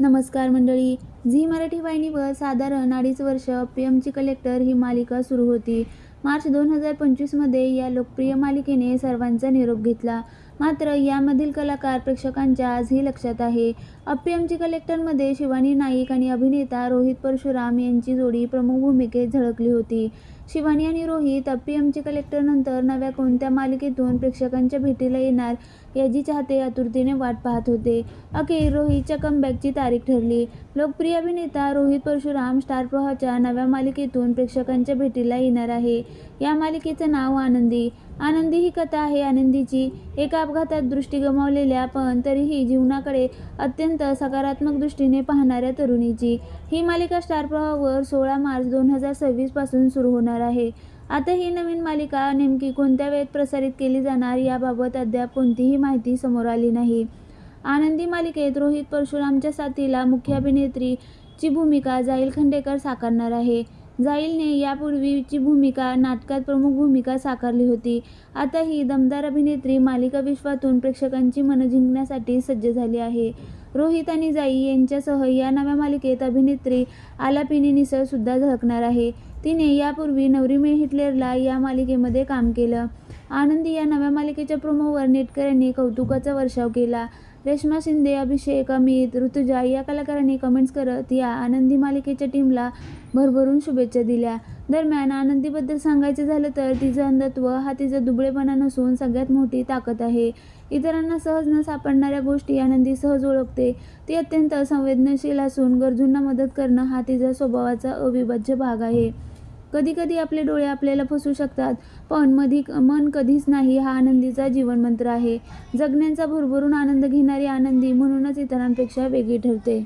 नमस्कार मंडळी. झी मराठी वाहिनीवर साधारण 2.5 वर्ष पीएमची कलेक्टर ही मालिका सुरू होती. मार्च 2025 मध्ये या लोकप्रिय मालिकेने सर्वांचा निरोप घेतला. मात्र यामधील कलाकार प्रेक्षकांच्या आजही लक्षात आहे. पीएमची कलेक्टरमध्ये शिवानी नाईक आणि अभिनेता रोहित परशुराम यांची जोडी प्रमुख भूमिकेत झळकली होती. शिवानी आणि रोहित पीएमची कलेक्टरनंतर नव्या कोणत्या मालिकेतून प्रेक्षकांच्या भेटीला येणार याची चाहते आतुरतेने वाट पाहत होते. अखेर रोहितच्या कमबॅकची तारीख ठरली. लोकप्रिय अभिनेता रोहित परशुराम स्टार प्रवाहच्या नव्या मालिकेतून प्रेक्षकांच्या भेटीला येणार आहे. या मालिकेचं नाव आनंदी. आनंदी ही कथा आहे आनंदीची, एका अपघातात दृष्टी गमावलेल्या पण तरीही जीवनाकडे अत्यंत सकारात्मक दृष्टीने पाहणाऱ्या तरुणीची. ही मालिका स्टार प्रवाहवर 16 मार्च 2026 पासून सुरू होणार आहे. आता ही नवीन मालिका नेमकी कोणत्या वेळेत प्रसारित केली जाणार याबाबत अद्याप कोणतीही माहिती समोर आली नाही. आनंदी मालिकेत रोहित परशुरामच्या साथीला मुख्य अभिनेत्रीची भूमिका जाईल खंडेकर साकारणार आहे. जाईलने यापूर्वीची भूमिका नाटकात प्रमुख भूमिका साकारली होती. आता ही दमदार अभिनेत्री मालिका विश्वातून प्रेक्षकांची मनं जिंकण्यासाठी सज्ज झाली आहे. रोहित आणि जाई यांच्यासह या नव्या मालिकेत अभिनेत्री आलापिनी निसळ सुद्धा झळकणार आहे. तिने यापूर्वी नवरी मे हिटलरला या मालिकेमध्ये काम केलं. आनंदी या नव्या मालिकेच्या प्रोमोवर नेटकऱ्यांनी कौतुकाचा वर्षाव केला. रेश्मा शिंदे, अभिषेक, अमित, ऋतुजा या कलाकारांनी कमेंट्स करत या आनंदी मालिकेच्या टीमला भरभरून शुभेच्छा दिल्या. दरम्यान आनंदीबद्दल सांगायचं झालं तर तिचं अंधत्व हा तिचा दुबळेपणा नसून सगळ्यात मोठी ताकद आहे. इतरांना सहज न सापडणाऱ्या गोष्टी आनंदी सहज ओळखते. ती अत्यंत संवेदनशील असून गरजूंना मदत करणं हा तिचा स्वभावाचा अविभाज्य भाग आहे. कधी आपले डोळे आपल्याला फसवू शकतात, पण मन कधीच नाही हा आनंदीचा जीवनमंत्र आहे. जगण्याचा भरभरून आनंद घेणारी आनंदी म्हणूनच इतरांपेक्षा वेगळी ठरते.